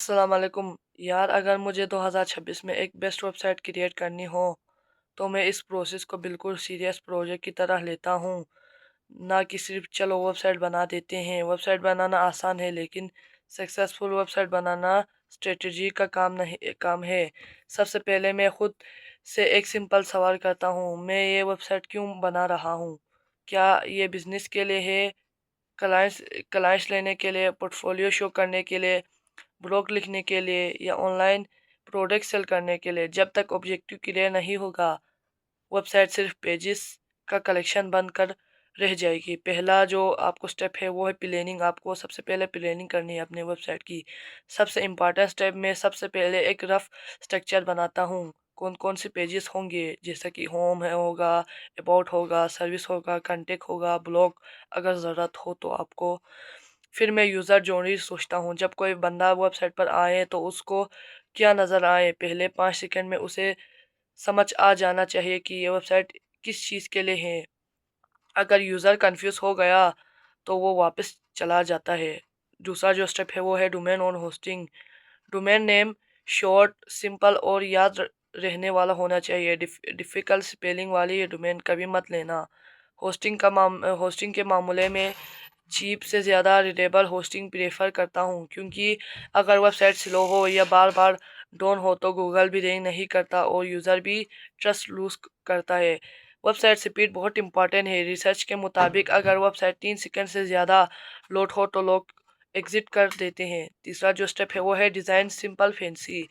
अस्सलाम वालेकुम यार। अगर मुझे 2026 में एक बेस्ट वेबसाइट क्रिएट करनी हो तो मैं इस प्रोसेस को बिल्कुल सीरियस प्रोजेक्ट की तरह लेता हूँ। ना कि सिर्फ चलो वेबसाइट बना देते हैं। वेबसाइट बनाना आसान है लेकिन सक्सेसफुल वेबसाइट बनाना स्ट्रेटजी का काम है। सबसे पहले मैं खुद से एक सिंपल सवाल करता हूँ, मैं ये वेबसाइट क्यों बना रहा हूँ? क्या ये बिजनेस के लिए है, क्लाइंट्स क्लाइंट्स लेने के लिए, पोर्टफोलियो शो करने के लिए, ब्लॉग लिखने के लिए, या ऑनलाइन प्रोडक्ट सेल करने के लिए? जब तक ऑब्जेक्टिव क्लियर नहीं होगा वेबसाइट सिर्फ पेजेस का कलेक्शन बनकर रह जाएगी। पहला जो आपको स्टेप है वो है प्लानिंग। आपको सबसे पहले प्लानिंग करनी है अपने वेबसाइट की। सबसे इम्पॉर्टेंट स्टेप में सबसे पहले एक रफ स्ट्रक्चर बनाता हूँ। कौन कौन से पेजेस होंगे, जैसे कि होम है होगा, अबाउट होगा, सर्विस होगा, कंटेक्ट होगा, ब्लॉग अगर ज़रूरत हो तो आपको। फिर मैं यूज़र जर्नी सोचता हूँ। जब कोई बंदा वेबसाइट पर आए तो उसको क्या नज़र आए, पहले 5 सेकंड में उसे समझ आ जाना चाहिए कि ये वेबसाइट किस चीज़ के लिए है। अगर यूज़र कंफ्यूज हो गया तो वो वापस चला जाता है। दूसरा जो स्टेप है वो है डोमेन और hosting. Domain name short, simple और रहने वाला होना चाहिए। डिफ़िकल्ट स्पेलिंग वाली डोमेन कभी मत लेना। होस्टिंग के मामले में चीप से ज़्यादा रिलायबल होस्टिंग प्रेफर करता हूँ, क्योंकि अगर वेबसाइट स्लो हो या बार बार डाउन हो तो गूगल भी रैंक नहीं करता और यूज़र भी ट्रस्ट लूज करता है। वेबसाइट स्पीड बहुत इंपॉर्टेंट है। रिसर्च के मुताबिक अगर वेबसाइट 3 सेकंड से ज़्यादा लोड हो तो लोग एग्जिट कर देते हैं। तीसरा जो स्टेप है वो है डिज़ाइन सिंपल फैंसी।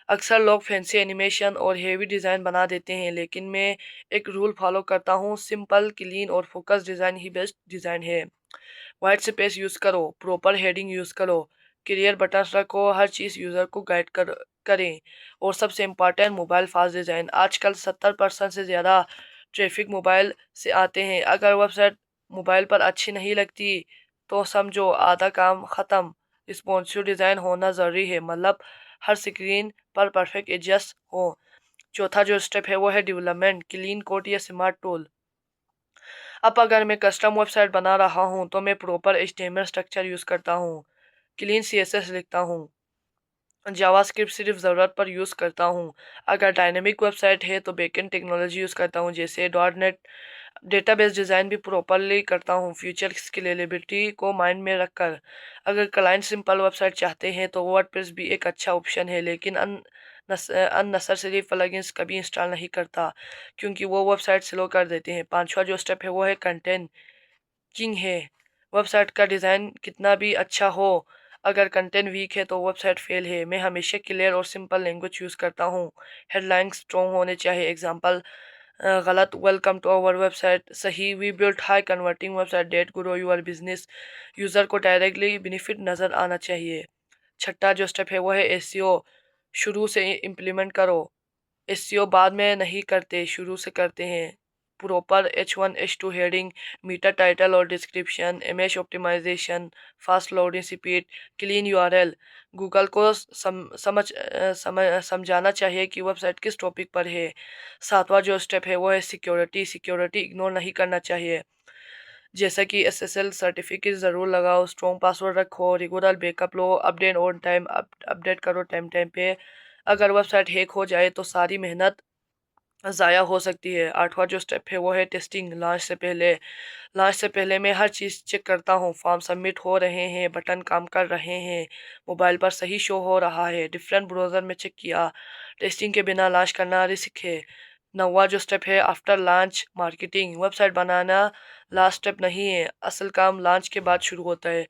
अक्सर लोग फैंसी एनिमेशन और हेवी डिज़ाइन बना देते हैं, लेकिन मैं एक रूल फॉलो करता हूँ, सिंपल, क्लीन और फोकस डिज़ाइन ही बेस्ट डिज़ाइन है। वाइट स्पेस यूज़ करो, प्रॉपर हेडिंग यूज़ करो, क्लियर बटन्स रखो, हर चीज़ यूज़र को गाइड करें। और सबसे इम्पॉर्टेंट, मोबाइल फास्ट डिज़ाइन। आजकल 70% से ज़्यादा ट्रैफिक मोबाइल से आते हैं। अगर वेबसाइट मोबाइल पर अच्छी नहीं लगती तो समझो आधा काम ख़त्म। रिस्पॉन्सिव डिज़ाइन होना ज़रूरी है, मतलब हर स्क्रीन पर परफेक्ट एडजस्ट हो। चौथा जो स्टेप है वो है डेवलपमेंट, क्लीन कोड या स्मार्ट टूल। अब अगर मैं कस्टम वेबसाइट बना रहा हूँ तो मैं प्रॉपर एचटीएमएल स्ट्रक्चर यूज़ करता हूँ, क्लीन सीएसएस लिखता हूँ, जावास्क्रिप्ट सिर्फ ज़रूरत पर यूज़ करता हूँ। अगर डायनेमिक वेबसाइट है तो बैकएंड टेक्नोलॉजी यूज़ करता हूँ, जैसे डॉट नेट। डेटाबेस डिज़ाइन भी प्रॉपरली करता हूँ, फ्यूचर स्केलेबिलिटी को माइंड में रखकर। अगर क्लाइंट सिंपल वेबसाइट चाहते हैं तो वर्डप्रेस भी एक अच्छा ऑप्शन है, लेकिन अननेसेसरी प्लगइन्स कभी इंस्टॉल नहीं करता, क्योंकि वो वेबसाइट स्लो कर देते हैं। पांचवा जो स्टेप है वो है कंटेंट किंग है। वेबसाइट का डिज़ाइन कितना भी अच्छा हो, अगर कंटेंट वीक है तो वेबसाइट फेल है। मैं हमेशा क्लियर और सिंपल लैंग्वेज यूज़ करता हूँ। हेडलाइंस स्ट्रॉन्ग होने चाहिए। एग्जांपल, गलत, वेलकम टू आवर वेबसाइट। सही, we built high converting website that grow your business. User को डायरेक्टली बेनिफिट नज़र आना चाहिए। छठा जो स्टेप है वो है एसईओ। शुरू से इम्प्लीमेंट करो। एसईओ बाद में नहीं करते, शुरू से करते हैं। Proper H1 H2 heading, meta title और description, image optimisation, fast loading speed, clean URL. Google को समझाना चाहिए कि वेबसाइट किस टॉपिक पर है। सातवां जो स्टेप है वो है सिक्योरिटी। सिक्योरिटी इग्नोर नहीं करना चाहिए, जैसा कि एसएसएल सर्टिफिकेट ज़रूर लगाओ, स्ट्रॉन्ग पासवर्ड रखो, regular backup low, update on time update करो टाइम टाइम पे। अगर वेबसाइट हैक हो जाए तो सारी मेहनत ज़ाया हो सकती है। आठवां जो स्टेप है वो है टेस्टिंग। लॉन्च से पहले मैं हर चीज़ चेक करता हूँ। फॉर्म सबमिट हो रहे हैं, बटन काम कर रहे हैं, मोबाइल पर सही शो हो रहा है, डिफरेंट ब्राउज़र में चेक किया। टेस्टिंग के बिना लॉन्च करना रिस्क है। नौवां जो स्टेप है आफ्टर लॉन्च मार्केटिंग। वेबसाइट बनाना लास्ट स्टेप नहीं है, असल काम लॉन्च के बाद शुरू होता है,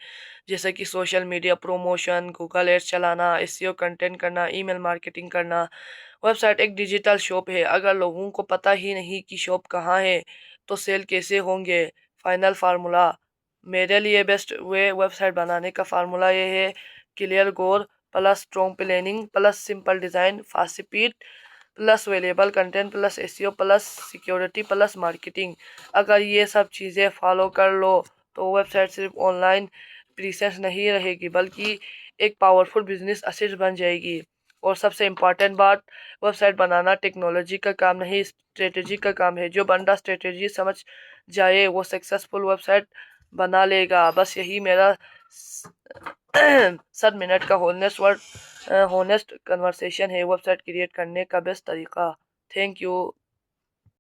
जैसे कि social media promotion, Google ads चलाना, एसईओ कंटेंट करना, ईमेल मार्केटिंग करना। वेबसाइट एक डिजिटल शॉप है, अगर लोगों को पता ही नहीं कि शॉप कहाँ है तो सेल कैसे होंगे? फाइनल फार्मूला, मेरे लिए बेस्ट वे वेबसाइट बनाने का फार्मूला ये है, clear goal plus strong planning plus simple design fast speed plus available content plus SEO plus security plus marketing. अगर ये सब चीज़ें फॉलो कर लो तो वेबसाइट सिर्फ ऑनलाइन प्रेजेंस नहीं रहेगी, बल्कि एक पावरफुल बिजनेस असेट बन जाएगी। और सबसे इम्पॉर्टेंट बात, वेबसाइट बनाना टेक्नोलॉजी का काम नहीं, स्ट्रेटजी का काम है। जो बंदा स्ट्रेटजी समझ जाए वो सक्सेसफुल वेबसाइट बना लेगा। बस यही मेरा सर मिनट का होनेस्ट कन्वर्सेशन है वेबसाइट क्रिएट करने का बेस्ट तरीका। Thank you.